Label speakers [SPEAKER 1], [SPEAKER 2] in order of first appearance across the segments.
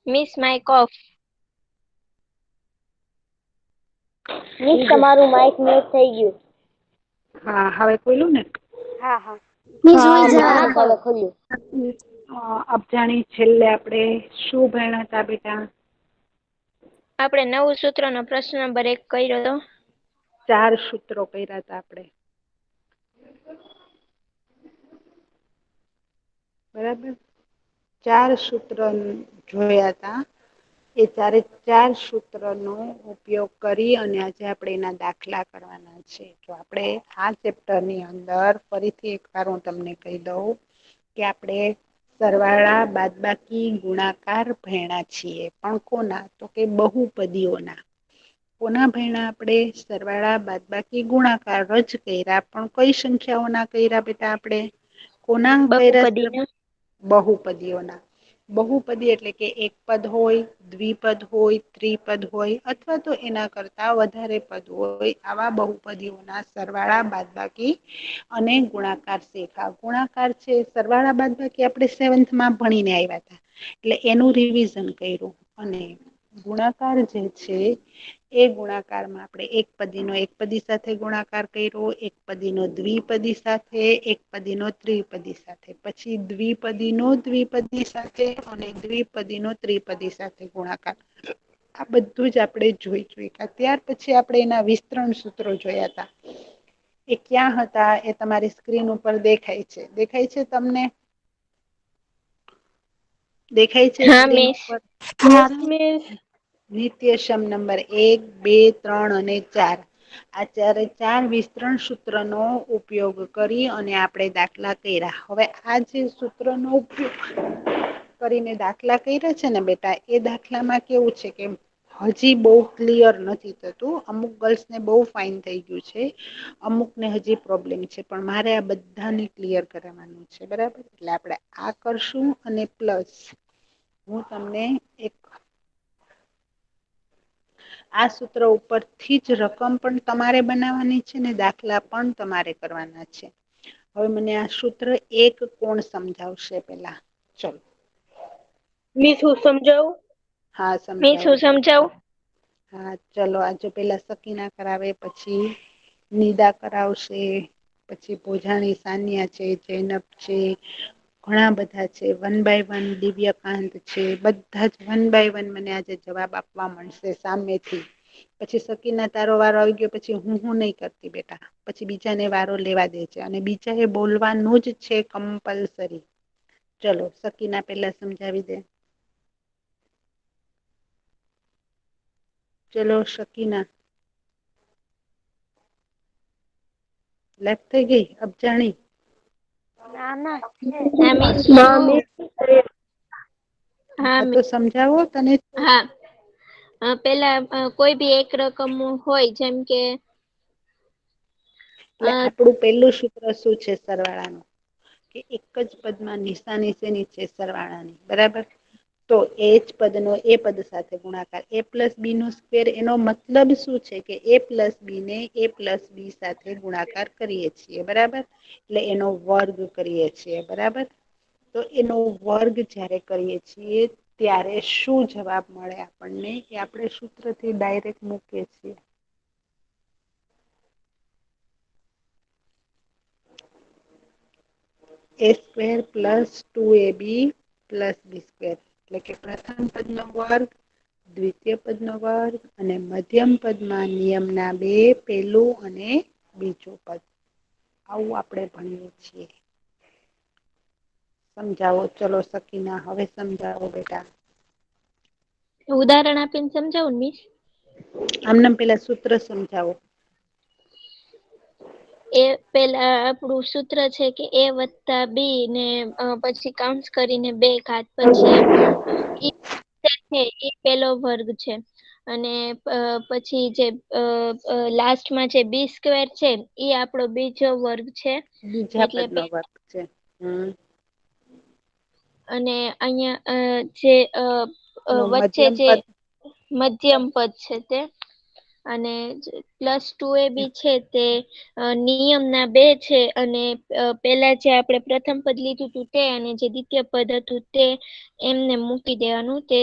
[SPEAKER 1] Miss my કોફ.
[SPEAKER 2] Miss તમારું mic mute થઈ ગયું.
[SPEAKER 3] હા હવે ખોલ્યું ને.
[SPEAKER 2] હા.
[SPEAKER 4] મિસ ઉઈઝા.
[SPEAKER 2] હવે ખોલ્યું.
[SPEAKER 3] અબજાણી છેલ્લે આપણે શું ભણ્યા હતા બેટા?
[SPEAKER 1] આપણે નવું સૂત્રનો પ્રશ્ન નંબર 1 કર્યો હતો.
[SPEAKER 3] 4 સૂત્રો કર્યા હતા આપણે. બરાબર, 4 સૂત્ર જોયા હતા. એ 4 સૂત્રનો ઉપયોગ કરી અને આજે આપણે એના દાખલા કરવાના છે. તો આપણે આ ચેપ્ટરની અંદર ફરીથી એકવાર હું તમને કહી દઉં કે આપણે સરવાળા, બાદબાકી, ગુણાકાર ભણ્યા છીએ. પણ કોના? તો કે બહુપદીઓના. કોના ભણ્યા આપણે? સરવાળા, બાદબાકી, ગુણાકાર જ કર્યા. પણ કઈ સંખ્યાઓના કર્યા બેટા આપણે? કોના કર્યા?
[SPEAKER 1] બહુપદીના.
[SPEAKER 3] બહુપદીઓના. બહુપદી એટલે કે એક પદ હોય, દ્વિપદ હોય, ત્રિપદ હોય અથવા તો એના કરતા વધારે પદ હોય આવા બહુપદીઓના સરવાળા, બાદબાકી અને ગુણાકાર શીખ્યા. ગુણાકાર છે સરવાળા, બાદબાકી આપણે 7th ભણીને આવ્યા હતા. એટલે એનું રિવિઝન કર્યું અને ગુણાકાર જે છે એ ગુણાકારમાં આપણે એક પદીનો એક પદી સાથે ગુણાકાર કર્યો, એક પદીનો દ્વિપદી સાથે, એક પદીનો ત્રિપદી સાથે. પછી દ્વિપદીનો દ્વિપદી સાથે અને દ્વિપદીનો ત્રિપદી સાથે ગુણાકાર. આ બધું જ આપણે જોઈ. ત્યાર પછી આપણે એના વિસ્તરણ સૂત્રો જોયા હતા. એ ક્યાં હતા? એ તમારી સ્ક્રીન ઉપર દેખાય છે. દેખાય છે તમને? દેખાય છે
[SPEAKER 1] હા
[SPEAKER 3] સ્ક્રીન
[SPEAKER 1] મિસ.
[SPEAKER 3] ઉપર?
[SPEAKER 4] Yes miss.
[SPEAKER 3] નિત્યસમ નંબર 1, 2, 3 અને 4. આ 4 વિસ્તરણ સૂત્રનો ઉપયોગ કરી અને આપણે દાખલા કર્યા. હવે આ જે સૂત્રનો ઉપયોગ કરીને દાખલા કર્યા છે ને બેટા, એ દાખલામાં કેવું છે કે હજી બહુ ક્લિયર નથી થતું. અમુક ગર્લ્સને બહુ ફાઈન થઈ ગયું છે. અમુકને હજી પ્રોબ્લેમ છે. પણ મારે આ બધાને ક્લિયર કરવાનું છે. બરાબર, એટલે આપણે આ કરશું અને પ્લસ હું તમને એક આ સૂત્ર ઉપરથી જ રકમ પણ તમારે બનાવવાની છે ને દાખલા પણ તમારે કરવાના છે. હવે મને આ સૂત્ર એક કોણ સમજાવશે પેલા? ચલો.
[SPEAKER 4] મિસ હું સમજાવું?
[SPEAKER 3] હા
[SPEAKER 1] મિસ હું
[SPEAKER 3] સમજાવો.
[SPEAKER 1] સમજાવું?
[SPEAKER 3] હા ચલો. આજે પેલા સકીના કરાવે, પછી નિદા કરાવશે, પછી ભોજાણી સાનિયા છે, જૈનબ છે, ઘણા બધા છે. 1 by 1 દિવ્યકાંત છે. બધા જ 1 by 1 મને આજે જવાબ આપવા મળશે સામેથી. પછી સકીના તારો વારો આવી ગયો પછી હું નહી કરતી બેટા. પછી બીજાને વારો લેવા દે છે અને બીજા એ બોલવાનું જ છે કમ્પલસરી. ચલો સકીના પેલા સમજાવી દે. ચલો શકીના. લેફ્ટ થઈ ગઈ અબજાણી?
[SPEAKER 2] ના.
[SPEAKER 1] હા મિસ
[SPEAKER 4] ના
[SPEAKER 1] છું.
[SPEAKER 4] મિસ.
[SPEAKER 1] હા
[SPEAKER 3] તો સમજાવો તને.
[SPEAKER 1] હા. પેલા કોઈ બી એક રકમ હોય, જેમ કે
[SPEAKER 3] એટલે આપણું પેલું સૂત્ર શું છે સરવાળાનું? કે એક જ પદમાં નિશાની શેની છે? સરવાળાની. બરાબર. તો એ જ પદનો એ પદ સાથે ગુણાકાર. a પ્લસ બી નો સ્ક્વેર એનો મતલબ શું છે? કે a પ્લસ બી ને a પ્લસ બી સાથે ગુણાકાર કરીએ છીએ. બરાબર, એટલે એનો વર્ગ કરીએ છીએ. બરાબર, તો એનો વર્ગ જયારે કરીએ છીએ ત્યારે શું જવાબ મળે આપણને? એ આપણે સૂત્રથી ડાયરેક્ટ મૂકીએ છીએ. a square plus 2ab plus b square. એટલે કે પ્રથમ પદનો વર્ગ, દ્વિતીય પદનો વર્ગ અને મધ્યમ પદમાં નિયમના 2, પેલું અને બીજું પદ. આવું આપણે ભણીએ છીએ. સમજાવો ચલો સકીના. હવે સમજાવો બેટા.
[SPEAKER 1] ઉદાહરણ આપીને સમજાવું ને મિસ?
[SPEAKER 3] આમનેમ પેલા સૂત્ર સમજાવો.
[SPEAKER 1] એ પેલા આપણું સૂત્ર છે કે a વત્તા બી ને પછી કાઉન્સ કરીને 2 ઘાત, પછી એ પેલો વર્ગ છે. અને પછી જે લાસ્ટમાં જે બી સ્ક્વેર છે એ આપણો બીજો વર્ગ છે.
[SPEAKER 3] બીજા
[SPEAKER 1] એટલે
[SPEAKER 3] પદનો વર્ગ છે.
[SPEAKER 1] અને અહિયાં જે
[SPEAKER 3] એનું
[SPEAKER 1] વચ્ચે
[SPEAKER 3] મધ્યમ
[SPEAKER 1] જે
[SPEAKER 3] પદ
[SPEAKER 1] મધ્યમ પદ છે તે અને +2ab છે તે નિયમના 2 છે અને પેલા જે આપણે પ્રથમ પદ લીધું હતું તે અને જે દ્વિતીય પદ હતું તે એમને મૂકી દેવાનું, તે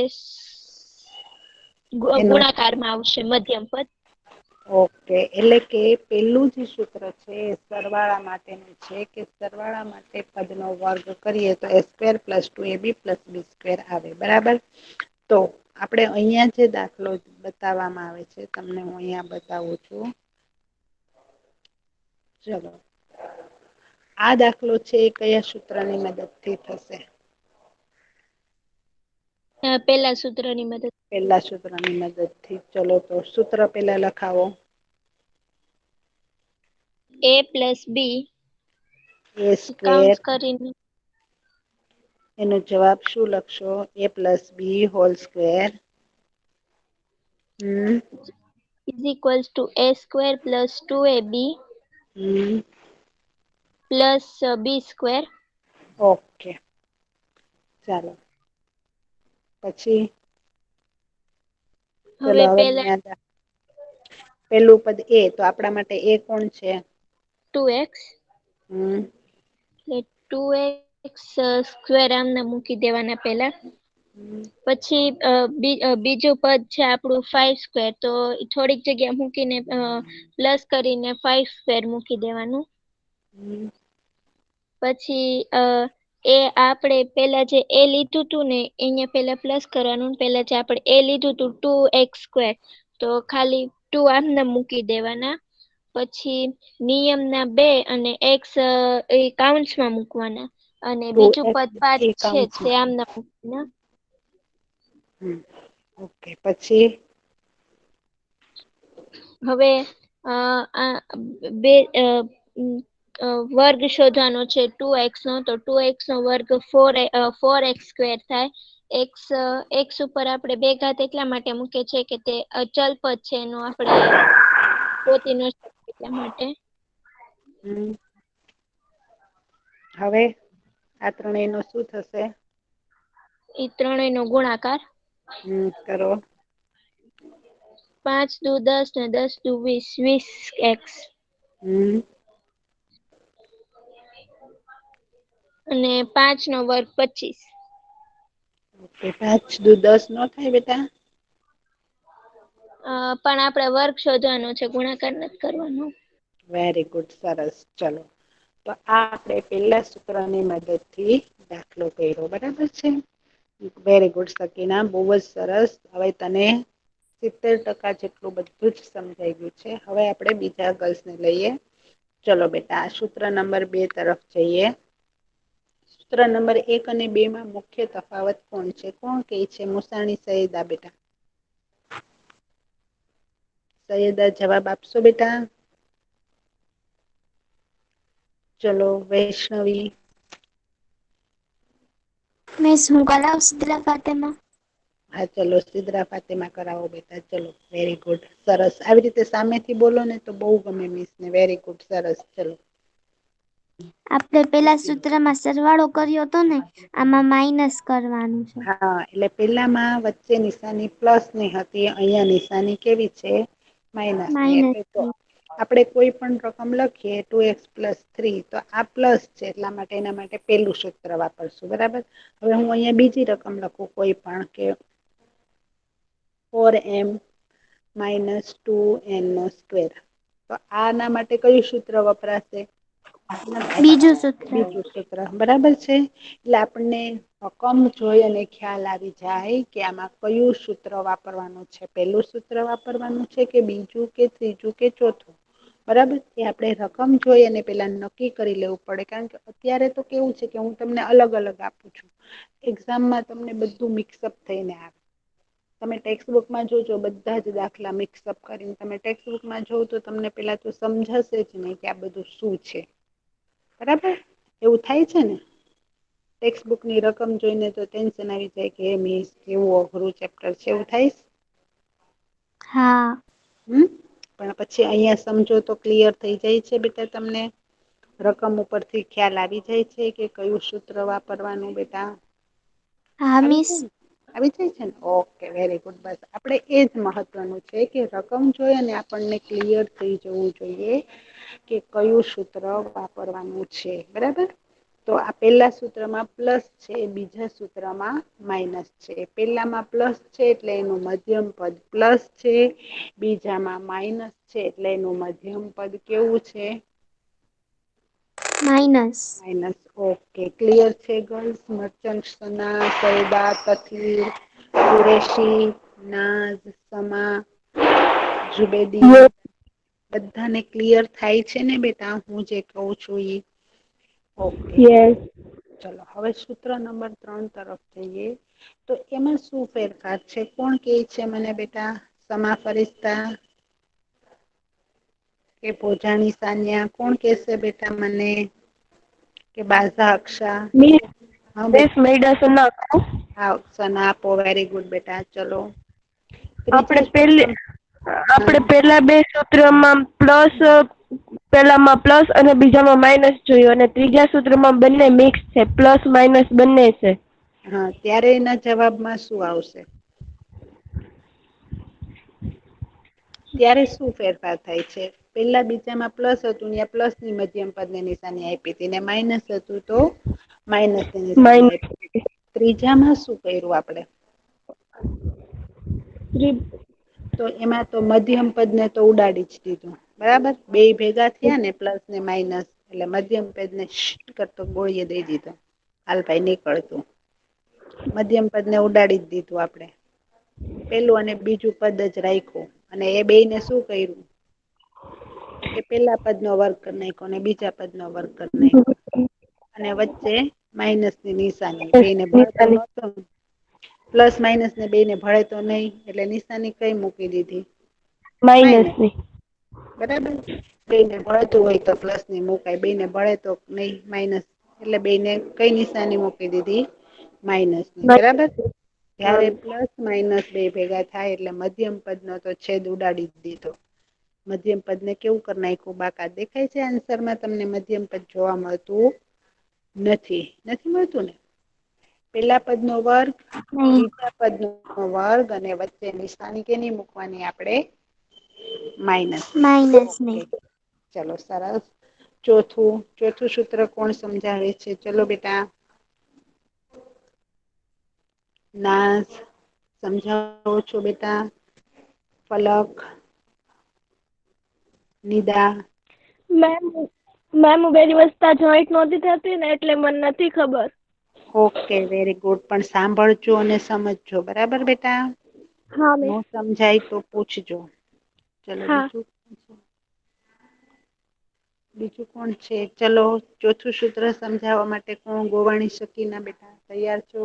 [SPEAKER 3] એનો
[SPEAKER 1] ગુણાકારમાં આવશે મધ્યમ પદ.
[SPEAKER 3] ઓકે, એટલે કે પેલું જે સૂત્ર છે એ સરવાળા માટેનું છે કે સરવાળા માટે પદનો વર્ગ કરીએ તો a² + 2ab + b² આવે, બરાબર. તો આપણે અહીંયા જે દાખલો બતાવવામાં આવે છે, તમને હું અહીંયા બતાવું છું. ચલો, આ દાખલો છે એ કયા સૂત્રની મદદથી થશે?
[SPEAKER 1] પેલા સૂત્રની મદદ.
[SPEAKER 3] પેલા સૂત્રની મદદથી. ચલો તો સૂત્ર પેલા લખાવો.
[SPEAKER 1] a + b
[SPEAKER 3] a².
[SPEAKER 1] કૌંસ કરીને
[SPEAKER 3] એનો જવાબ શું લખશો? a + b².
[SPEAKER 1] = a² + 2ab
[SPEAKER 3] hmm.
[SPEAKER 1] + b².
[SPEAKER 3] Okay, ચાલો પછી ચલો હવે અહીંયા પેલું પદ a, તો આપણા માટે a કોણ છે?
[SPEAKER 1] 2x.
[SPEAKER 3] હમ.
[SPEAKER 1] એટલે 2x² આમને મૂકી દેવાના પેલા.
[SPEAKER 3] હમ.
[SPEAKER 1] પછી બીજું પદ છે આપણું 5², તો થોડીક જગ્યા મૂકીને પ્લસ કરીને 5² મૂકી દેવાનું.
[SPEAKER 3] હમ.
[SPEAKER 1] પછી એ આપણે પેલા જે a લીધું હતું ને અહીંયા પેલા પ્લસ કરવાનું, પેલા જે આપણે a લીધું હતું 2x², તો ખાલી 2 આમને મૂકી દેવાના. પછી નિયમના 2 અને x એ કાઉન્સમાં મૂકવાના અને બીજું પદ 5
[SPEAKER 3] એ
[SPEAKER 1] છે તે
[SPEAKER 3] કાઉન્સમાં.
[SPEAKER 1] આમના મૂકવાના.
[SPEAKER 3] ઓકે, પછી
[SPEAKER 1] હવે વર્ગ શોધવાનો છે 2x નો, તો 2x નો વર્ગ 4x² થાય. x ઉપર આપણે બે ઘાત એટલા માટે મૂકે છે કે તે અચલ પદ છે, એનું આપણે ગોતી ન શકીએ એટલા માટે.
[SPEAKER 3] હમ. હવે આ ત્રણેયનો શું થશે?
[SPEAKER 1] એ ત્રણેયનો ગુણાકાર.
[SPEAKER 3] કરો.
[SPEAKER 1] 5 દુ 10 ને 10 દુ 20, 20x.
[SPEAKER 3] હમ.
[SPEAKER 1] અને 5 નો વર્ગ 25.
[SPEAKER 3] ઓકે, 5 દુ 10 નો થાય બેટા?
[SPEAKER 1] પણ આપણે વર્ગ શોધવાનો છે, ગુણાકાર નથી કરવાનો.
[SPEAKER 3] વેરી ગુડ, સરસ. ચલો, તો આ આપણે પેલા સૂત્રની મદદથી દાખલો કર્યો, બરાબર છે. વેરી ગુડ સકીના, બહુ જ સરસ. હવે તને 70% જેટલું બધું જ સમજાઈ ગયું છે. હવે આપણે બીજા ગર્લ્સને લઈએ. ચલો બેટા, આ સૂત્ર નંબર 2 તરફ જઈએ. સૂત્ર નંબર 1 અને 2 માં મુખ્ય તફાવત કોણ છે? કોણ કે છે? મુસાણી સઈદા બેટા. સૈયદા, જવાબ આપશો બેટા? ચલો, વૈષ્ણવી.
[SPEAKER 2] મિસ, હું કરાવું સિદ્રા ફાતેમા?
[SPEAKER 3] હા, ચલો સિદરા ફાતેમા કરાવો બેટા. ચલો, વેરી ગુડ, સરસ. આવી રીતે સામેથી બોલો ને તો બહુ ગમે મિસને. વેરી ગુડ, સરસ. ચલો.
[SPEAKER 2] આપણે પેલા સૂત્રમાં સરવાળો કર્યો હતો ને, આમાં માઇનસ કરવાનું છે.
[SPEAKER 3] હા, એટલે પેલામાં વચ્ચે નિશાની પ્લસની હતી, અહીંયા નિશાની કેવી છે? માઇનસની.
[SPEAKER 2] માઇનસ
[SPEAKER 3] એટલે તો આપણે કોઈ પણ રકમ લખીએ 2x + 3, તો આ પ્લસ છે, એટલા માટે એના માટે પેલું સૂત્ર વાપરશું, બરાબર. હવે હું અહીંયા બીજી રકમ લખું, કોઈ પણ કે 4m - 2n². તો આના માટે કયું સૂત્ર વપરાશે?
[SPEAKER 2] બીજું સૂત્ર.
[SPEAKER 3] બીજું સૂત્ર, બરાબર છે. એટલે આપણને રકમ જોઈ અને ખ્યાલ આવી જાય કે આમાં કયું સૂત્ર વાપરવાનું છે. પેલું સૂત્ર વાપરવાનું છે કે બીજું કે ત્રીજું કે ચોથું? બરાબર. એ આપણે રકમ જોઈ અને પેલા નક્કી કરી લેવું પડે, કારણ કે અત્યારે તો કેવું છે કે હું તમને અલગ અલગ આપું છું. એક્ઝામમાં તમને બધું મિક્સઅપ થઈને આવે. તમે ટેક્સ્ટબુકમાં જોજો, બધા જ દાખલા મિક્સઅપ કરીને. તમે ટેક્સ્ટબુકમાં જોવ તો તમને પેલા તો સમજાશે જ નહીં કે આ બધું શું છે. બરાબર, એવું થાય છે ને? ટેક્સ્ટબુકની રકમ જોઈને તો ટેન્શન આવી જાય કે મિસ કેવું અઘરું ચેપ્ટર છે, એવું થાય?
[SPEAKER 2] હા.
[SPEAKER 3] પણ પછી અહીંયા સમજો તો ક્લિયર થઈ જાય છે બેટા તમને? રકમ ઉપરથી ખ્યાલ આવી જાય છે કે કયું સૂત્ર વાપરવાનું બેટા?
[SPEAKER 2] હા
[SPEAKER 3] આવી
[SPEAKER 2] મિસ.
[SPEAKER 3] જાય ને? આવી જાય છે ને? Okay, very good. બસ આપણે એ જ મહત્વનું છે કે રકમ જોઈ અને આપણને ક્લિયર થઈ જવું જોઈએ કે કયું સૂત્ર વાપરવાનું છે. બરાબર? તો આ પહેલા સૂત્રમાં પ્લસ છે, બીજા સૂત્રમાં માઇનસ છે. પહેલામાં પ્લસ છે એટલે એનું મધ્યમ પદ પ્લસ છે, બીજામાં માઇનસ છે એટલે એનું મધ્યમ પદ કેવું છે?
[SPEAKER 2] માઇનસ.
[SPEAKER 3] માઇનસ. ઓકે, ક્લિયર છે ગર્લ્સ? મર્ચન્ટ સના, સૈબા, તકલીર, કુરેશી, નાઝ, સમા, ઝુબેદી બધાને ક્લિયર થાય છે ને બેટા હું જે કહું છું એ? Okay,
[SPEAKER 4] yes.
[SPEAKER 3] ચલો હવે સૂત્ર નંબર 3 તરફ જઈએ. તો એમાં શું ફેરફાર છે? કોણ કે છે મને બેટા? સમા ફરિશ્તા કે ભોજાની સાન્યા? કોણ કેશે બેટા મને? કે બાઝા અક્ષા? હા
[SPEAKER 4] મિસ
[SPEAKER 3] બેટા,
[SPEAKER 4] મેડાસના
[SPEAKER 3] હા સના આપો. વેરી ગુડ બેટા. ચલો
[SPEAKER 4] આપણે
[SPEAKER 3] ત્રીજા સૂત્ર.
[SPEAKER 4] આપણે પેલા બે સૂત્રમાં પેલામાં પ્લસ અને બીજામાં માઇનસ જોયું અને ત્રીજા સૂત્રમાં બંને મિક્સ છે, પ્લસ માઇનસ બંને છે.
[SPEAKER 3] હા, ત્યારે એના જવાબમાં શું આવશે? ત્યારે શું ફેરફાર થાય છે? પેલા બીજામાં પ્લસ હતું ત્યાં પ્લસ ની મધ્યમ પદ ની નિશાની આપી હતી ને માઇનસ હતું તો માઇનસ ની નિશાની
[SPEAKER 4] માઇનસ
[SPEAKER 3] આપી. ત્રીજામાં શું કર્યું આપણે? તો એમાં તો મધ્યમ પદ ને તો ઉડાડી જ દીધું. બરાબર? બે ભેગા થયા ને પ્લસ ને માઇનસ એટલે મધ્યમ પદ ને કરતો ગોળીએ દઈ દીધો. હાલ ભાઈ નીકળતું. મધ્યમ પદ ને ઉડાડી જ દીધું આપણે. પેલું અને બીજું પદ જ રાખ્યું અને એ બેને શું કર્યું? તો કે પેલા પદ નો વર્ગ કરી નાખ્યો અને બીજા પદ નો વર્ગ કરી નાખ્યો. અને વચ્ચે માઇનસ ની નિશાની. બેને ભળતો
[SPEAKER 4] નિશાની
[SPEAKER 3] નહોતો. પ્લસ માઇનસ ને બે ને ભળે તો નહી એટલે નિશાની કઈ મૂકી દીધી? માઇનસ.
[SPEAKER 4] માઇનસની.
[SPEAKER 3] બરાબર? બેને ભળતું હોય તો પ્લસ ની મુકાય, બેને ભળે તો નહી માઇનસ. એટલે બેને કઈ નિશાની મૂકી દીધી? માઇનસ ની. બરાબર? ત્યારે પ્લસ માઇનસ બે ભેગા થાય એટલે મધ્યમ પદ નો તો છેદ ઉડાડી જ દીધો. મધ્યમ પદ ને કેવું કરી નાખ્યું? બાકાત દેખાય છે આન્સરમાં તમને મધ્યમ પદ જોવા મળતું નથી. નથી મળતું ને? પેલા પદ નો વર્ગ,
[SPEAKER 2] નહીં.
[SPEAKER 3] બીજા પદ નો વર્ગ અને વચ્ચે નિશાની કેની મૂકવાની આપણે? માઇનસ ની.
[SPEAKER 2] માઇનસ
[SPEAKER 3] ઓકે,
[SPEAKER 2] નહીં.
[SPEAKER 3] ચલો સરસ. ચોથું સૂત્ર કોણ સમજાવે છે? ચલો બેટા. નાઝ સમજાવો છો બેટા? ફલક, નિદા.
[SPEAKER 4] મેમ હું બે દિવસ ત્યાં જોઈન્ટ નહોતી થતી ને એટલે મને નથી ખબર.
[SPEAKER 3] Okay, very good. પણ સાંભળજો અને સમજજો. બરાબર બેટા?
[SPEAKER 4] હા
[SPEAKER 3] નો
[SPEAKER 4] મિસ.
[SPEAKER 3] સમજાય તો પૂછજો. ચલો
[SPEAKER 4] હા.
[SPEAKER 3] બીજું. બીજું કોણ છે? ચલો ચોથું સૂત્ર સમજાવવા માટે કોણ? ગોવાણી શકી ના બેટા તૈયાર છો?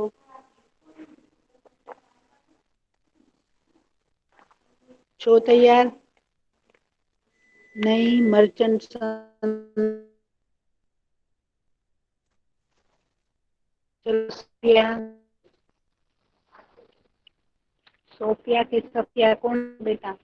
[SPEAKER 3] છો તૈયાર? નહી? મર્ચન્ટ સોફિયા કે સફિયા કોણ બેટા?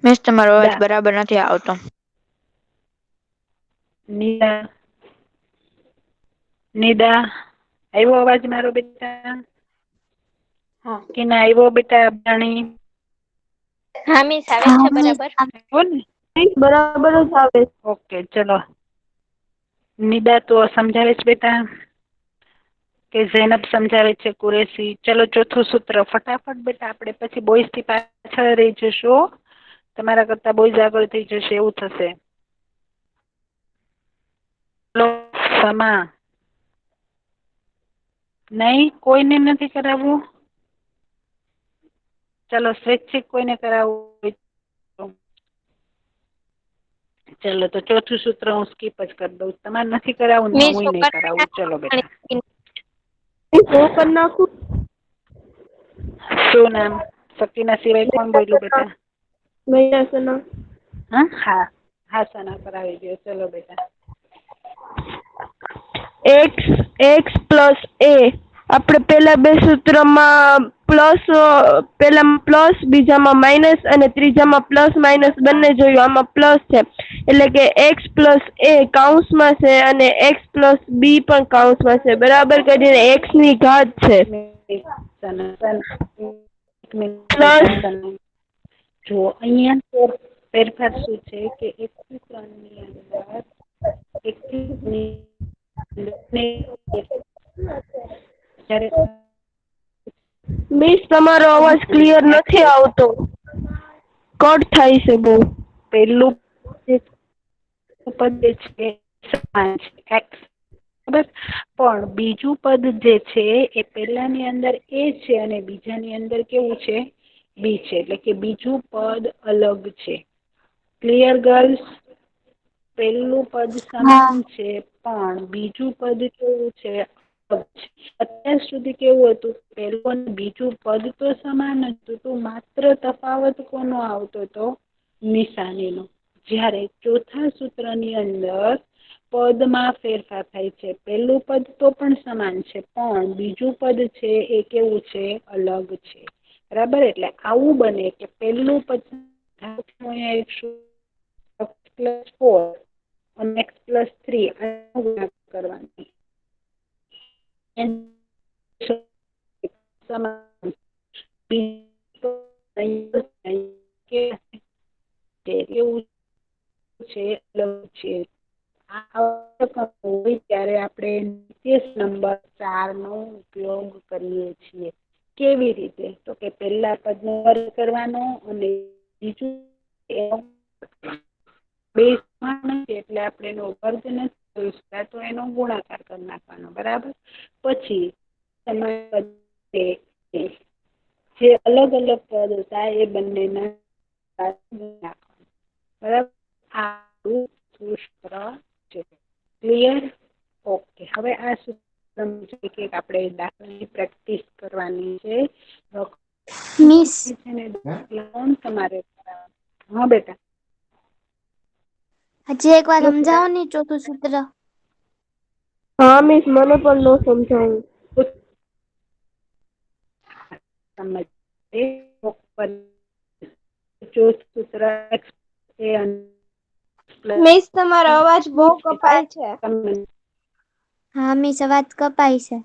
[SPEAKER 5] મિસ તમારો અવાજ બરાબર નથી આવતો.
[SPEAKER 3] નિદા આવ્યો અવાજ મારો બેટા?
[SPEAKER 5] હા.
[SPEAKER 3] કે ના આવ્યો બેટા અબાણી?
[SPEAKER 1] હા મિસ આવે
[SPEAKER 2] હા
[SPEAKER 1] છે
[SPEAKER 2] મિસ.
[SPEAKER 1] બરાબર.
[SPEAKER 4] બરાબર જ આવે.
[SPEAKER 3] ઓકે, ચલો. નિદા તો સમજાવે છે બેટા? કે ઝેનબ સમજાવે છે? કુરેશી? ચલો ચોથું સૂત્ર ફટાફટ બેટા, આપણે પછી બોયસ થી પાછળ રહી જશું. તમારા કરતા બોયસ આગળ થઈ જશે એવું થશે. સમા નહી? કોઈને નથી કરાવવું? ચલો સ્વૈચ્છિક કોઈને કરાવવું? ચલો તો ચોથું સૂત્ર હું સ્કીપ જ કરી દઉં. તમારે નથી કરાવું ને
[SPEAKER 1] મિસ
[SPEAKER 3] હું
[SPEAKER 1] હું
[SPEAKER 3] નહીં કરાવું. ચલો બેટા.
[SPEAKER 1] કરી
[SPEAKER 4] હું કરી નાખું.
[SPEAKER 3] શું નામ? સકીના સિવાય કોણ બોલ્યું બેટા?
[SPEAKER 4] મેડાસના.
[SPEAKER 3] હા હા સના કરાવી દો. ચલો બેટા.
[SPEAKER 4] x plus a આપણે પેલા બે સૂત્રમાં પેલામાં પ્લસ, બીજામાં માઇનસ અને ત્રીજામાં પ્લસ માઇનસ બંને જોયું. આમાં પ્લસ છે એટલે કે x પ્લસ a કૌંસમાં છે અને x પ્લસ b પણ કૌંસમાં છે. બરાબર કરીને x ની ઘાત છે પ્લસ.
[SPEAKER 3] જો અહીંયા ફેરફાર શું છે કે 1 થી 3 ની અંદર 1 થી 3 જ્યારે
[SPEAKER 4] મિસ તમારો અવાજ ક્લિયર નથી આવતો, કટ થાય છે બહુ.
[SPEAKER 3] પહેલું પદ છે સમાન છે x, બરાબર, પણ બીજું પદ જે છે એ પહેલાની અંદર a છે અને બીજાની અંદર કેવું છે b છે, એટલે કે બીજું પદ અલગ છે. Clear girls? પહેલું પદ
[SPEAKER 2] હા.
[SPEAKER 3] સમાન છે પણ બીજું પદ કેવું છે, અત્યાર સુધી કેવું હતું, પહેલું અને બીજું પદ તો સમાન જ હતું, માત્ર તફાવત કોનો આવતો હતો, નિશાનીનો. જ્યારે ચોથા સૂત્રની અંદર પદમાં ફેરફાર થાય છે. પહેલું પદ તો પણ સમાન છે પણ બીજું પદ છે એ કેવું છે, અલગ છે. બરાબર, એટલે આવું બને કે પહેલું પદ +4 અને x+3 કરવાનું એવું છે, અલગ છે. હોય ત્યારે આપણે નિર્દેશ નંબર 4 નો ઉપયોગ કરીએ છીએ. કેવી રીતે? તો કે પહેલા પદનો વર્ગ કરવાનો અને બીજું બે સમાન છે એટલે આપણે એનો વર્ગ નથી કરી શકતા તો એનો ગુણાકાર કરી નાખવાનો. બરાબર, પછી જે અલગ અલગ પદ હતા એ બંનેના બરાબર, આ સૂત્ર છે. ક્લિયર? ઓકે, હવે આ સૂત્ર કે આપણે દાખલાની પ્રેક્ટિસ કરવાની છે.
[SPEAKER 2] મિસ
[SPEAKER 3] તમારે હા બેટા,
[SPEAKER 2] હજી એક વાર સમજાવો ને ચોથું સૂત્ર.
[SPEAKER 4] હા મિસ, મને પણ ન સમજાયું.
[SPEAKER 3] ચોથું સૂત્ર
[SPEAKER 1] મિસ તમારો અવાજ બહુ કપાય છે.
[SPEAKER 2] હા મિસ, અવાજ કપાય છે.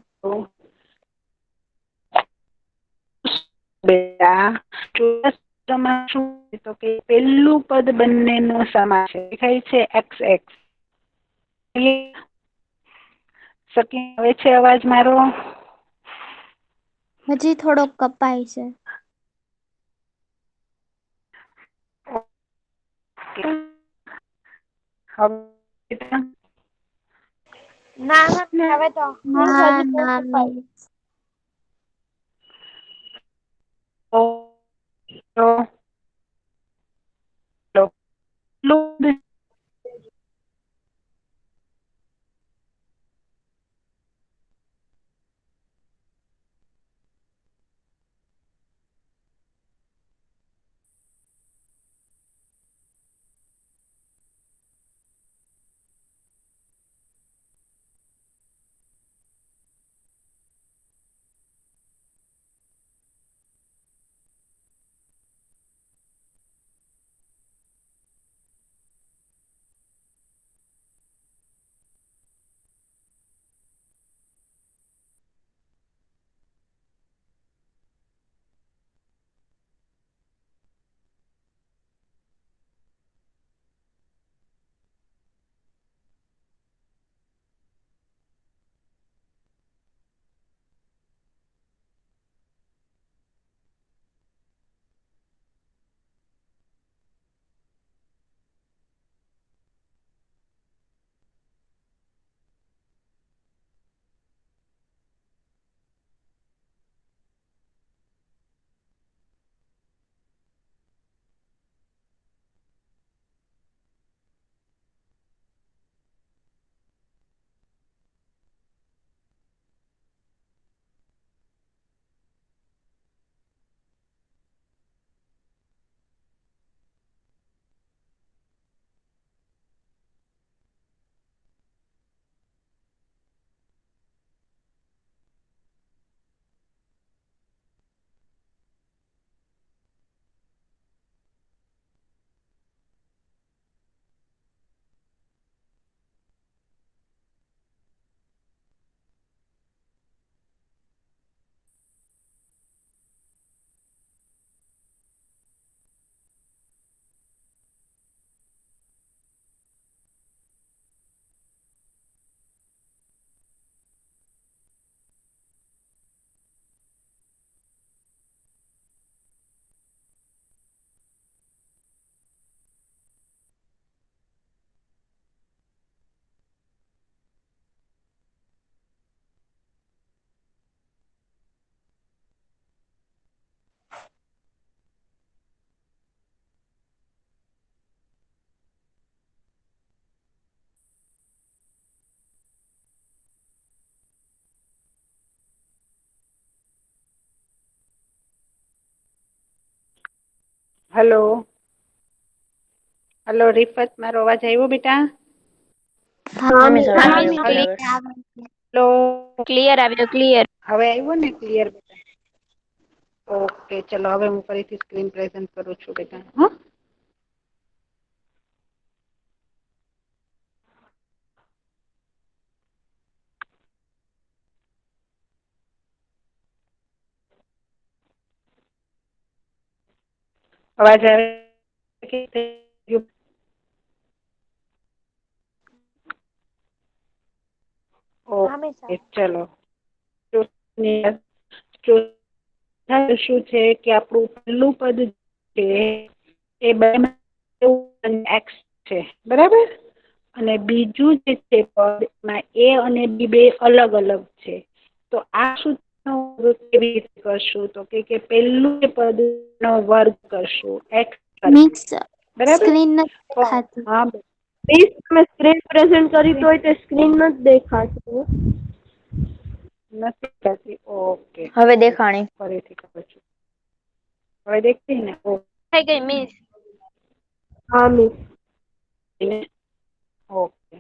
[SPEAKER 3] તો કે પહેલું પદ બંનેનું સમાન છે, દેખાય છે XX. સકી આવે છે અવાજ મારો?
[SPEAKER 2] હજી થોડોક કપાય છે.
[SPEAKER 1] ના હવે તો
[SPEAKER 2] ના
[SPEAKER 1] હજી બહુ
[SPEAKER 2] ના
[SPEAKER 1] કપાય.
[SPEAKER 2] મિસ.
[SPEAKER 3] હલો હલો રિફત, મારો અવાજ આવ્યો બેટા?
[SPEAKER 5] હા મિસ, હવે આવ્યો ક્લિયર.
[SPEAKER 3] હલો,
[SPEAKER 1] ક્લિયર આવ્યો, ક્લિયર.
[SPEAKER 3] હવે આવ્યો ને ક્લિયર બેટા? ઓકે, ચલો હવે હું ફરીથી સ્ક્રીન પ્રેઝન્ટ કરું છું બેટા. હા, અવાજ આવે કે? ઓકે ચલો. શું છે કે આપણું પહેલું પદ છે એ એક્સ છે, બરાબર? અને બીજું જે છે પદ એમાં એ અને બી બે અલગ અલગ છે. તો આ સૂત્ર કેવી રીતે કરશું? તો કે પેલું પદ નો વર્ગ કરશું એક્સ,
[SPEAKER 2] મિક્સ
[SPEAKER 3] બરાબર?
[SPEAKER 2] સ્ક્રીન નથી દેખાતી.
[SPEAKER 3] હા,
[SPEAKER 4] પ્લીઝ તમે સ્ક્રીન પ્રેઝન્ટ કરી તો હોય તે સ્ક્રીન નથી દેખાતું.
[SPEAKER 3] નથી કરતી. ઓકે,
[SPEAKER 5] હવે દેખાણી.
[SPEAKER 3] ફરીથી કરું છું. હવે દેખતી ને?
[SPEAKER 1] થઈ ગઈ મિસ.
[SPEAKER 4] હા મિસ.
[SPEAKER 3] ઓકે,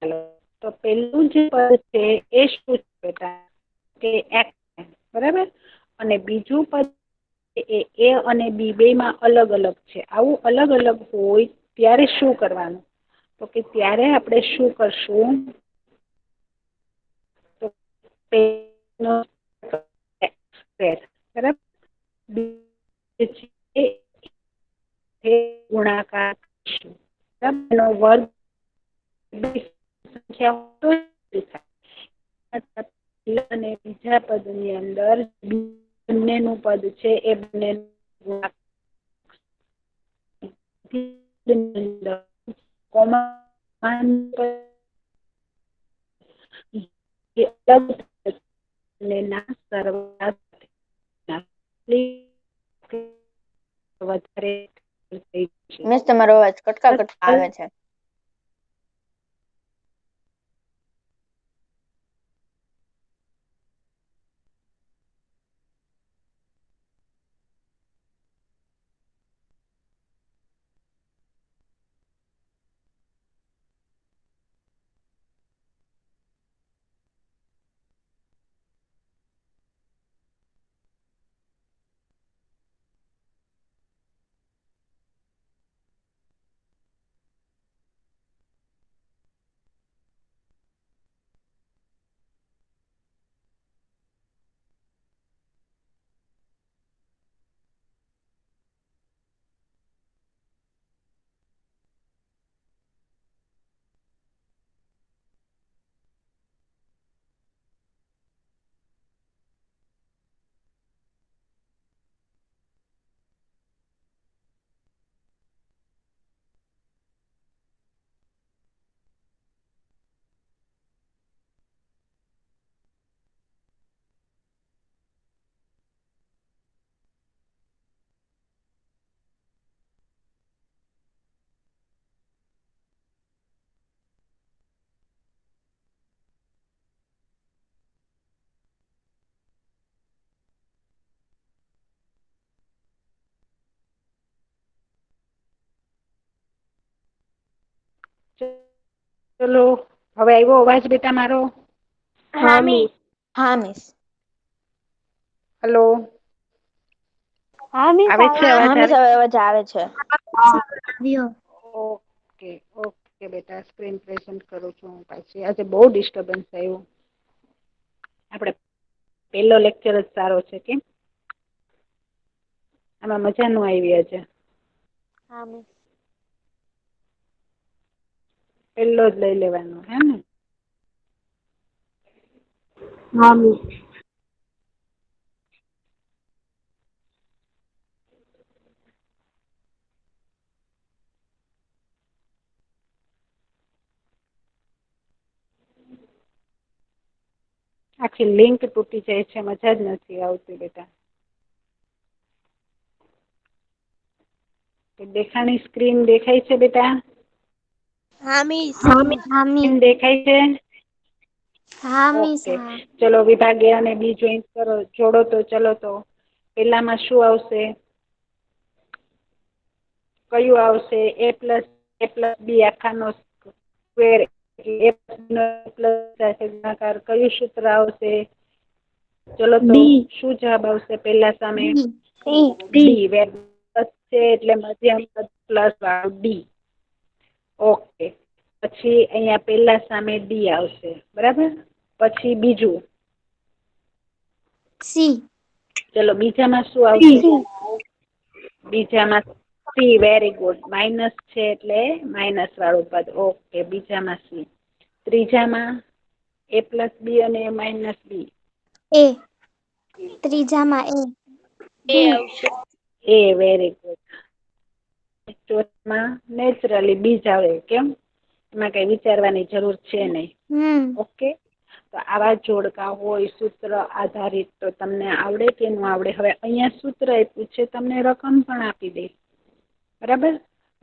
[SPEAKER 3] ચાલો. તો પેલું જે પદ છે એ શું છે બેટા? કે એક્સ છે, બરાબર? અને બીજું પદ એ અને બી બે માં અલગ અલગ છે. આવું અલગ અલગ હોય ત્યારે શું કરવાનું? તો કે ત્યારે આપણે શું કરશું? તો બરાબર, ગુણાકાર નો વર્ગ અને બીજા પદ ની અંદર બંનેનું પદ છે એ બંને વધારે
[SPEAKER 5] મિસ, તમારો અવાજ કટકા કટકા આવે છે.
[SPEAKER 3] ચલો, હવે આવ્યો અવાજ બેટા મારો?
[SPEAKER 4] હા મિસ.
[SPEAKER 5] હા મિસ.
[SPEAKER 3] હલો,
[SPEAKER 2] હા મિસ,
[SPEAKER 3] આવે છે અવાજ?
[SPEAKER 5] હા મિસ,
[SPEAKER 3] આવે?
[SPEAKER 5] હવે અવાજ આવે છે.
[SPEAKER 2] આવ્યો.
[SPEAKER 3] ઓકે ઓકે બેટા, સ્ક્રીન પ્રેઝન્ટ કરું છું હું પાછી. આજે બહુ ડિસ્ટર્બન્સ આવ્યું. આપણે પેલો લેક્ચર જ સારો છે કેમ? આમાં મજા નો આવી આજે.
[SPEAKER 2] હા મિસ.
[SPEAKER 3] પેલો જ લઈ લેવાનો, હે ને?
[SPEAKER 4] હા મિસ.
[SPEAKER 3] આખી લિંક તૂટી જાય છે, મજા જ નથી આવતી બેટા. દેખાણી સ્ક્રીન દેખાય છે બેટા?
[SPEAKER 2] હા મિસ.
[SPEAKER 4] હા મિસ.
[SPEAKER 2] હા મિસ.
[SPEAKER 3] સ્ક્રીન દેખાય છે?
[SPEAKER 2] હા મિસ.
[SPEAKER 3] ઓકે,
[SPEAKER 2] હા.
[SPEAKER 3] ચલો વિભાગ એ અને બી જોઈન કરો, જોડો તો ચલો. તો પેલામાં શું આવશે? કયું આવશે? a પ્લસ બી આખાનો સ્ક્વેર એટલે a પ્લસ સાથે ગુણાકાર. કયું સૂત્ર આવશે? ચલો તો શું જવાબ આવશે પહેલા સામે? ડી. પ્લસ છે એટલે મધ્યમ પદ પ્લસ વાળું ડી. ઓકે. પછી અહીંયા પહેલા સામે ડી આવશે, બરાબર. પછી બીજું
[SPEAKER 2] સી.
[SPEAKER 3] ચલો બીજામાં શું આવશે? બીજામાં સી. Very good. માઇનસ છે એટલે માઇનસ વાળું પદ. ઓકે. બીજામાં સી. ત્રીજામાં a પ્લસ બી અને માઇનસ બી.
[SPEAKER 2] એ. ત્રીજામાં
[SPEAKER 1] એ આવશે.
[SPEAKER 3] એ. Very good. ચોથામાં નેચરલી બીજ આવે. કેમ? એમાં કઈ વિચારવાની જરૂર છે નહીં. ઓકે. તો આવા જોડકા હોય સૂત્ર આધારિત તો તમને આવડે કે ન આવડે. હવે અહીંયા સૂત્ર આપ્યું છે, તમને રકમ પણ આપી દે, બરાબર.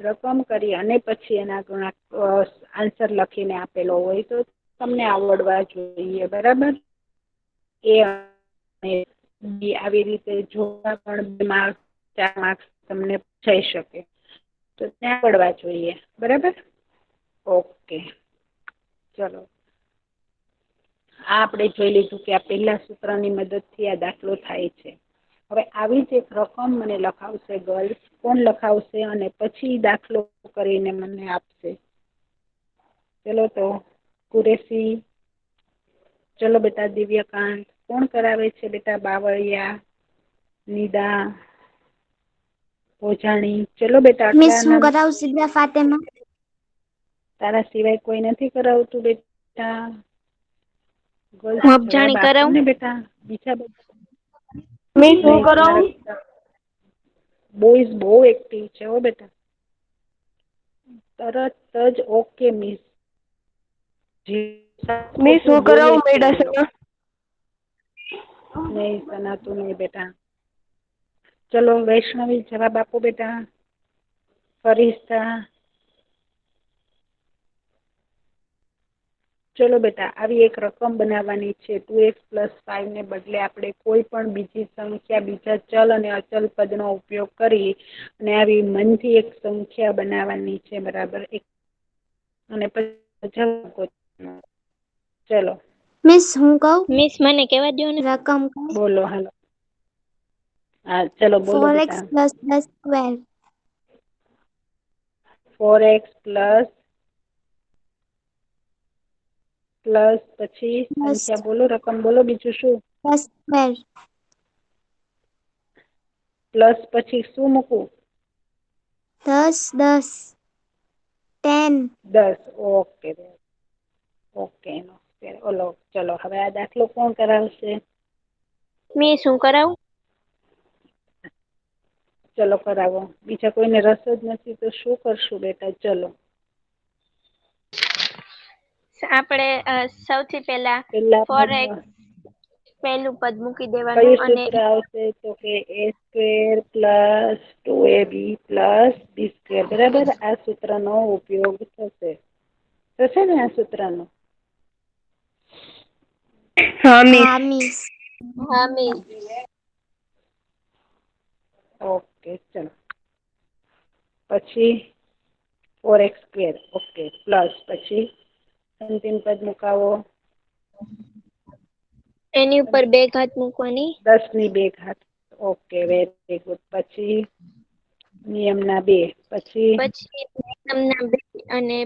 [SPEAKER 3] રકમ કરી અને પછી એના ગુણાક આન્સર લખીને આપેલો હોય તો તમને આવડવા જોઈએ, બરાબર. એ આવી રીતે જોવા પણ 2 માર્ક્સ 4 માર્ક્સ તમને પૂછાઈ શકે, તો ત્યાં આવડવા જોઈએ, બરાબર. ઓકે. ચલો, આપણે જોઈ લીધું કે આ પહેલા સૂત્રની મદદથી આ દાખલો થાય છે. હવે આવી જ એક રકમ મને લખાવશે ગર્લ્સ. કોણ લખાવશે અને પછી દાખલો કરીને મને આપશે? ચલો તો કુરેશી. ચલો બેટા દિવ્યકાંત. કોણ કરાવે છે બેટા? બાવળિયા, નિદા, ઓજાણી. ચલો બેટા
[SPEAKER 2] મિસ
[SPEAKER 3] આટલા
[SPEAKER 2] હું
[SPEAKER 3] નામ.
[SPEAKER 2] કરાવું સીધા ફાતેમાં?
[SPEAKER 3] તારા સિવાય કોઈ નથી કરાવતું બેટા? ગર્લ્સ
[SPEAKER 1] હું
[SPEAKER 3] જવાબ
[SPEAKER 1] અબજાણી
[SPEAKER 3] આપો
[SPEAKER 1] કરાવું?
[SPEAKER 3] ને બેટા. બીજા બધા
[SPEAKER 4] મિસ હું
[SPEAKER 3] નહીં,
[SPEAKER 4] કરાવું?
[SPEAKER 3] બોયઝ બહુ એક્ટિવ છે હો બેટા. તરત જ ઓકે મિસ.
[SPEAKER 4] મિસ હું કરાવું મેડા?
[SPEAKER 3] નહીં સનાતું નહીં બેટા. ચલો વૈષ્ણવી જવાબ આપો બેટા. ફરિશ્તા. ચલો બેટા આવી એક રકમ બનાવવાની છે. 2x + 5 ને બદલે આપણે કોઈ પણ બીજી સંખ્યા, બીજા ચલ અને અચલ પદનો ઉપયોગ કરી અને આવી મનથી એક સંખ્યા બનાવવાની છે, બરાબર. અને પછી ચલો
[SPEAKER 2] મિસ હું કહું?
[SPEAKER 1] મિસ મને કહેવા દો ને.
[SPEAKER 2] રકમ
[SPEAKER 3] બોલો. હાલો. હા ચલો બોલો
[SPEAKER 2] 4x
[SPEAKER 3] બેટા.
[SPEAKER 2] + 10²
[SPEAKER 3] 4x પ્લસ પછી સંખ્યા બોલો, રકમ બોલો. બીજું શું?
[SPEAKER 2] 10²
[SPEAKER 3] પ્લસ પછી શું મૂકવું?
[SPEAKER 2] 10 10 10.
[SPEAKER 3] 10. ઓકે. ઓકે. ઓલો ચલો હવે આ દાખલો કોણ કરાવશે?
[SPEAKER 1] મિસ હું કરાવું?
[SPEAKER 3] ચલો કરાવો. બીજા કોઈને રસ જ નથી તો શું કરશું બેટા? ચલો
[SPEAKER 1] આપણે સૌથી પહેલા
[SPEAKER 3] પેલા
[SPEAKER 1] 4x પહેલું પદ મૂકી દેવાનું
[SPEAKER 3] કયું
[SPEAKER 1] અને
[SPEAKER 3] સૂત્ર આવશે? તો કે a² + 2ab + b². બરાબર. આ સૂત્રનો ઉપયોગ થશે ને આ સૂત્રનો?
[SPEAKER 2] હા મિસ.
[SPEAKER 1] હા મિસ.
[SPEAKER 3] ઓકે. ચલો પછી 4x². ઓકે. પ્લસ પછી અંતિમ પદ મુકાવો.
[SPEAKER 1] એની ઉપર 2 ઘાત મૂકવાની.
[SPEAKER 3] 10 ની 2 ઘાત. ઓકે. Very good. પછી નિયમના 2. પછી
[SPEAKER 1] નિયમના 2 અને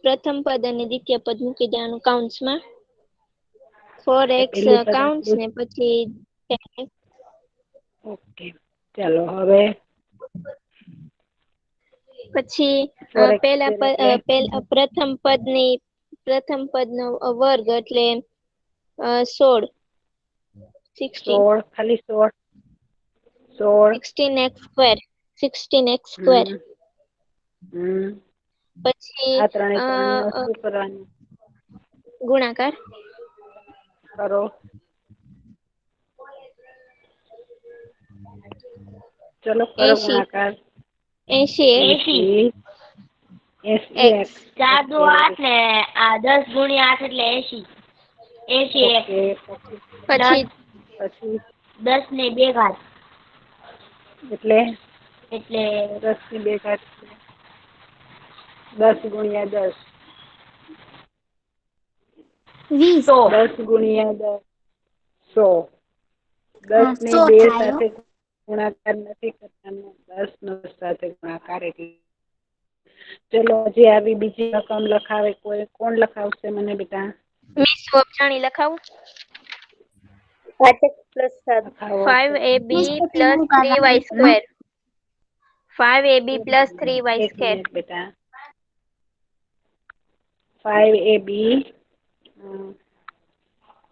[SPEAKER 1] પ્રથમ પદ અને દ્વિતીય પદ મૂકી દેવાનું કાઉન્સમાં. 4x
[SPEAKER 3] પેલું પદ
[SPEAKER 1] કાઉન્સ
[SPEAKER 3] આપણું.
[SPEAKER 1] ને પછી
[SPEAKER 3] ઓકે. ચાલો હવે
[SPEAKER 1] પછી
[SPEAKER 3] 4x² એટલે
[SPEAKER 1] પ્રથમ પદનો વર્ગ એટલે 16.
[SPEAKER 3] 16. ખાલી 16.
[SPEAKER 1] 16x². 16x². પછી
[SPEAKER 3] આ ત્રણે નો શું કરવાનું?
[SPEAKER 1] ગુણાકાર.
[SPEAKER 3] કરો. ચલો કરો
[SPEAKER 1] 80.
[SPEAKER 3] ગુણાકાર.
[SPEAKER 1] 80
[SPEAKER 3] 80x.
[SPEAKER 6] 4 દુ 8 ને આ 10 × 8 એટલે 80. 80x
[SPEAKER 1] પછી
[SPEAKER 3] પછી
[SPEAKER 6] 10 ની 2 ઘાત
[SPEAKER 3] એટલે
[SPEAKER 6] એટલે
[SPEAKER 3] 10 ની 2 ઘાત 10 ગુણ્યા 10
[SPEAKER 2] 20.
[SPEAKER 3] 10 ગુણ્યા 10 100.
[SPEAKER 2] હા
[SPEAKER 3] 10 ને
[SPEAKER 2] 100
[SPEAKER 3] 2
[SPEAKER 2] થાય હો.
[SPEAKER 3] સાથે ગુણાકાર નથી કરવાનો, 10 નો સાથે ગુણાકાર. ચલો હજી આવી બીજી રકમ લખાવે કોઈ? કોણ લખાવશે મને બેટા?
[SPEAKER 1] મિસ વપરાણી લખાવું?
[SPEAKER 6] 5x + 7.
[SPEAKER 3] લખાવો.
[SPEAKER 1] 5ab
[SPEAKER 2] મિસ પછી હું
[SPEAKER 1] + 3y
[SPEAKER 2] કરવાનું?
[SPEAKER 1] સ્ક્વેર. 5ab + 3y
[SPEAKER 3] એક
[SPEAKER 1] સ્ક્વેર.
[SPEAKER 3] મિનિટ બેટા. 5ab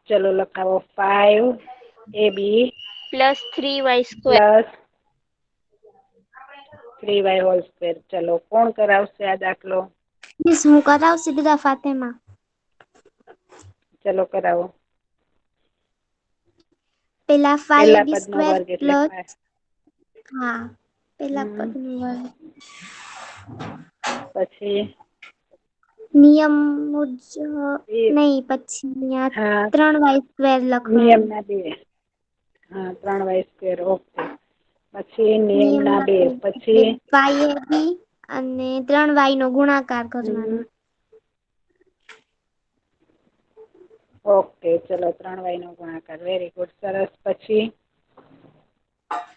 [SPEAKER 3] ચલો લખાવો. 5ab
[SPEAKER 1] + 3y square.
[SPEAKER 3] Plus 3y whole square. ચલો કોણ કરાવશે આ દાખલો?
[SPEAKER 2] મિસ હું કરાવશે બધા ફાતેમાં.
[SPEAKER 3] ચલો કરાવો.
[SPEAKER 2] પેલા 5ab
[SPEAKER 3] પદનો
[SPEAKER 2] સ્ક્વેર
[SPEAKER 3] વર્ગ એટલે
[SPEAKER 2] પ્લસ
[SPEAKER 3] 5.
[SPEAKER 2] હા પેલા
[SPEAKER 3] હમ.
[SPEAKER 2] પદનું વર્ગ
[SPEAKER 3] પછી
[SPEAKER 2] નિયમ મુજબ
[SPEAKER 3] એ
[SPEAKER 2] નહીં, પછી
[SPEAKER 3] હા
[SPEAKER 2] 3y સ્ક્વેર લખવાનું.
[SPEAKER 3] નિયમના 2. હા 3y સ્ક્વેર. ઓકે. પછી નિયમના 2. પછી
[SPEAKER 2] yab અને 3y નો ગુણાકાર કરવાનો.
[SPEAKER 3] હમ, ઓકે ચલો 3y નો ગુણાકાર. વેરી ગુડ, સરસ. પછી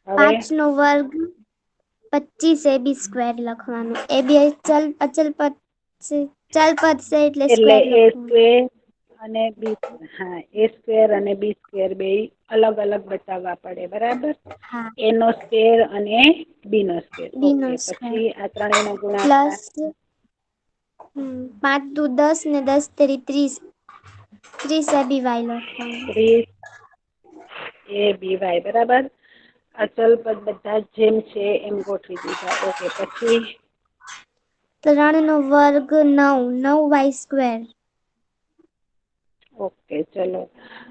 [SPEAKER 3] હવે
[SPEAKER 2] 5 નો વર્ગ 25ab સ્ક્વેર લખવાનું. એ બી અચલ પદ છે, ચલ પદ છે એટલે સ્ક્વેર
[SPEAKER 3] એ
[SPEAKER 2] લખવાનું.
[SPEAKER 3] સ્ક્વેર અને બી, હા એ સ્ક્વેર અને બી સ્ક્વેર બે અલગ અલગ બતાવવા પડે, બરાબર?
[SPEAKER 2] હા
[SPEAKER 3] એ નો સ્ક્વેર અને બી નો સ્ક્વેર.
[SPEAKER 2] બી નો
[SPEAKER 3] ઓકે.
[SPEAKER 2] સ્ક્વેર
[SPEAKER 3] પછી આ ત્રણેય નો ગુણાકાર.
[SPEAKER 2] પ્લસ 5 દુ 10 ને 10 તેરી 30. 30ab લખવાનું.
[SPEAKER 3] 30ab બરાબર. અચલ પદ બધા જેમ છે એમ ગોઠવી દીધા. ઓકે. પછી
[SPEAKER 2] 3 નો વર્ગ 9. 9y square.
[SPEAKER 3] ઓકે ચલો.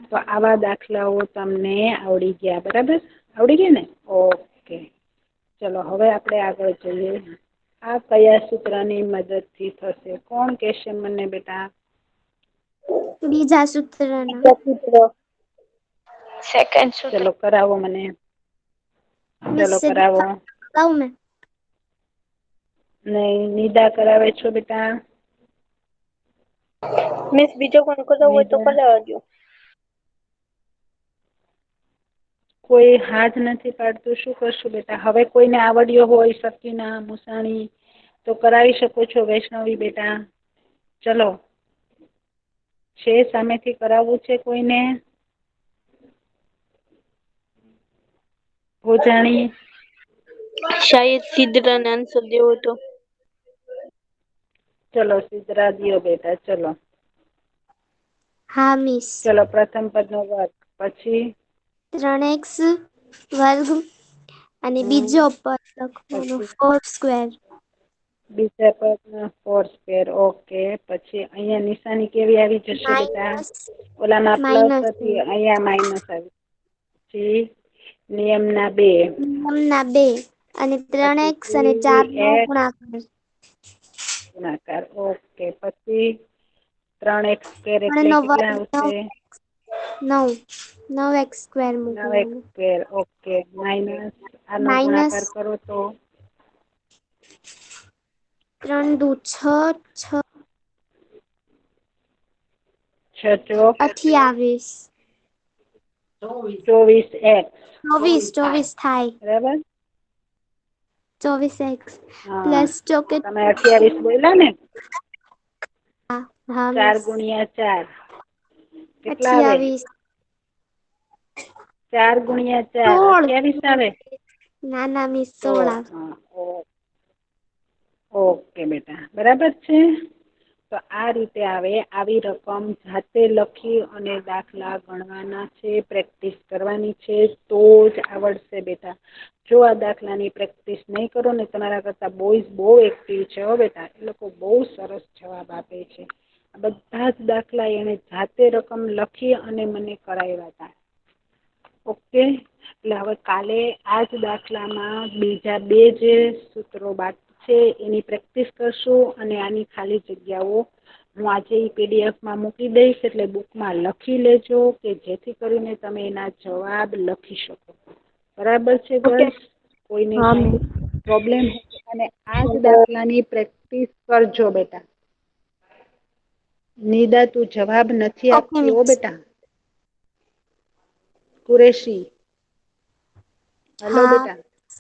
[SPEAKER 3] તો આવા દાખલાઓ તમને આવડી ગયા, બરાબર? આવડી ગયા ને? ઓકે. ચલો હવે આપણે આગળ જઈએ. આ કયા સૂત્રની મદદથી થશે? કોણ કહેશે મને બેટા?
[SPEAKER 2] બીજા સૂત્રના.
[SPEAKER 1] સેકન્ડ સૂત્ર.
[SPEAKER 3] ચલો કરાવો મને.
[SPEAKER 2] મિસ
[SPEAKER 3] ચલો કરાવો.
[SPEAKER 2] કહું મેં?
[SPEAKER 3] નહીં, નિદા કરાવે છો બેટા.
[SPEAKER 6] મિસ બીજો કોણ કરાવવું હોય તો
[SPEAKER 3] નિદા
[SPEAKER 6] કરાવજો.
[SPEAKER 3] કોઈ હાથ નથી પાડતું, શું કરશું બેટા? હવે કોઈને આવડ્યો હોય, સકીના, મુસાણી, તો કરાવી શકો છો. વૈષ્ણવી બેટા ચલો. છે સામેથી કરાવવું છે કોઈને? ભોજાણી?
[SPEAKER 5] શાયદ સિદ્ધરાને આન્સર દેવો તો.
[SPEAKER 3] ચલો સિદ્ધરા દ્યો બેટા. ચલો
[SPEAKER 2] હા મિસ.
[SPEAKER 3] ચલો પ્રથમ પદનો વર્ગ. પછી
[SPEAKER 2] 3x વર્ગ અને બીજો પદ લખવાનો
[SPEAKER 3] પછી
[SPEAKER 2] 4 સ્ક્વેર.
[SPEAKER 3] બીજા પદનો 4 સ્ક્વેર. ઓકે. પછી અહીંયા નિશાની કેવી આવી જશે બેટા?
[SPEAKER 2] માઇનસ
[SPEAKER 3] ઓલામાં પ્લસ
[SPEAKER 2] માઇનસ
[SPEAKER 3] હતી, અહીંયા માઇનસ આવી. પછી નિયમના 2.
[SPEAKER 2] નિયમના 2 અને 3x અને 4 નો
[SPEAKER 3] 3x
[SPEAKER 2] ગુણાકાર.
[SPEAKER 3] ગુણાકાર. ઓકે. પછી 3x સ્ક્વેર
[SPEAKER 2] 3
[SPEAKER 3] એટલે
[SPEAKER 2] નો
[SPEAKER 3] કેટલા
[SPEAKER 2] વર્ગ
[SPEAKER 3] આવશે?
[SPEAKER 2] 9x સ્ક્વેર
[SPEAKER 3] 9x
[SPEAKER 2] મૂકવાનું.
[SPEAKER 3] સ્ક્વેર. ઓકે. માઇનસ આનો
[SPEAKER 2] માઇનસ
[SPEAKER 3] ગુણાકાર કરો તો
[SPEAKER 2] 3 દુ 6. 6
[SPEAKER 3] 6 ચોક
[SPEAKER 2] 28.
[SPEAKER 3] 24x.
[SPEAKER 2] 24 થાય.
[SPEAKER 3] બરાબર?
[SPEAKER 2] 24x
[SPEAKER 3] હા.
[SPEAKER 2] પ્લસ ચોકે
[SPEAKER 3] તમે 28 બોલ્યા ને?
[SPEAKER 2] હા
[SPEAKER 3] 4
[SPEAKER 2] મિસ.
[SPEAKER 3] ગુણ્યા 4 કેટલા આવે?
[SPEAKER 2] 28.
[SPEAKER 3] 4 ગુણ્યા 4
[SPEAKER 2] 16.
[SPEAKER 3] 28 આવે.
[SPEAKER 2] ના ના મિસ
[SPEAKER 3] 16.
[SPEAKER 2] 16.
[SPEAKER 3] હા. ઓકે બેટા, બરાબર છે. તો આ રીતે આવે. આવી રકમ જાતે લખી અને દાખલા ગણવાના છે, પ્રેક્ટિસ કરવાની છે, તો જ આવડશે બેટા. જો આ દાખલાની પ્રેક્ટિસ નહીં કરો ને, તમારા કરતા બોಯ್સ બહુ એક્ટિવ છે હો બેટા. એ લોકો બહુ સરસ જવાબ આપે છે. બધા જ દાખલા એને જાતે રકમ લખી અને મને કરાવ્યા હતા. ઓકે. એટલે હવે કાલે આ જ દાખલામાં બીજા 2 જે સૂત્રો બાકી છે એની પ્રેક્ટિસ કરશું અને આની ખાલી જગ્યાઓ હું આજે પીડીએફમાં મૂકી દઈશ. એટલે બુકમાં લખી લેજો કે જેથી કરીને તમે એના જવાબ લખી શકો. બરાબર છે
[SPEAKER 5] ઓકે.
[SPEAKER 3] ગર્લ્સ? કોઈને
[SPEAKER 5] હા
[SPEAKER 3] કાંઈ
[SPEAKER 5] મિસ.
[SPEAKER 3] પ્રોબ્લેમ હશે અને આ જ દાખલાની પ્રેક્ટિસ કરજો બેટા. નિદા તું જવાબ નથી
[SPEAKER 2] ઓકે
[SPEAKER 3] આપતી હો
[SPEAKER 2] મિસ.
[SPEAKER 3] બેટા. કુરેશી હલો
[SPEAKER 2] હા
[SPEAKER 3] બેટા,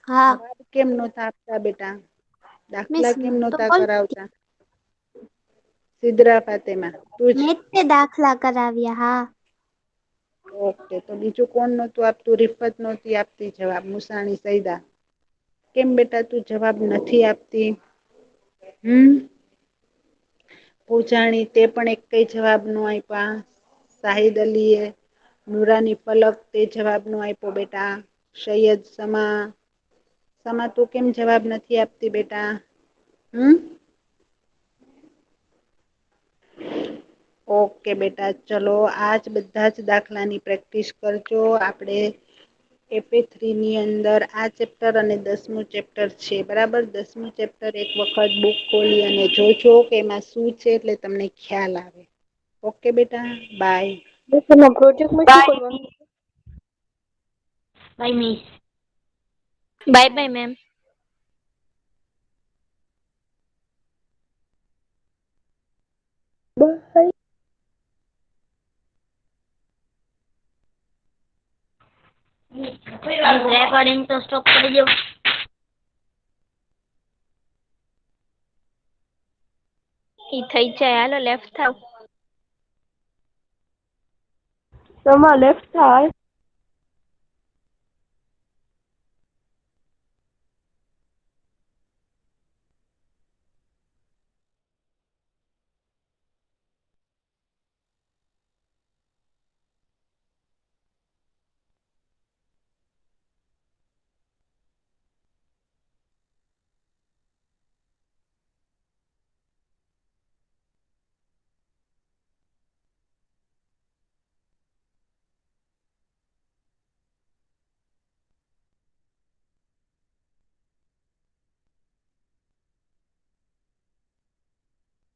[SPEAKER 2] હા
[SPEAKER 3] જવાબ કેમ નહોતા આપતા બેટા?
[SPEAKER 2] મિસ
[SPEAKER 3] દાખલા કેમ
[SPEAKER 2] હું તો
[SPEAKER 3] નહોતા
[SPEAKER 2] બોલતી
[SPEAKER 3] કરાવતા? સિદ્રા ફાતેમા તું જ.
[SPEAKER 2] મેં તે દાખલા કરાવ્યા. હા
[SPEAKER 3] ઓકે, તો બીજું કોણ નહોતું આપતું? રિફત નહોતી આપતી જવાબ? મુસાણી સૈદા કેમ બેટા તું જવાબ નથી આપતી? પૂજાણી તે પણ એક કઈ જવાબ ન આપ્યા. શાહિદ અલી એ, નુરાની ફલક તે જવાબ ન આપ્યો બેટા. સૈયદ સમા તું કેમ જવાબ નથી આપતી બેટા? ઓકે બેટા, ચલો આજ બધા જ દાખલાની પ્રેક્ટિસ કરજો. આપણે AP3 ની અંદર આ ચેપ્ટર અને 10મું ચેપ્ટર છે, બરાબર? 10મું ચેપ્ટર એક વખત બુક ખોલી અને જોજો કે એમાં શું છે, એટલે તમને ખ્યાલ આવે. ઓકે બેટા, બાય.
[SPEAKER 4] એમાં પ્રોજેક્ટમાં શું કરવાનું?
[SPEAKER 6] Bye miss.
[SPEAKER 1] Bye bye ma'am.
[SPEAKER 4] Bye.
[SPEAKER 6] Recording તો સ્ટોપ કરી દો.
[SPEAKER 1] ઈ થઈ જાય, હાલો લેફ્ટ થાવ.
[SPEAKER 4] તમારે લેફ્ટ થાય.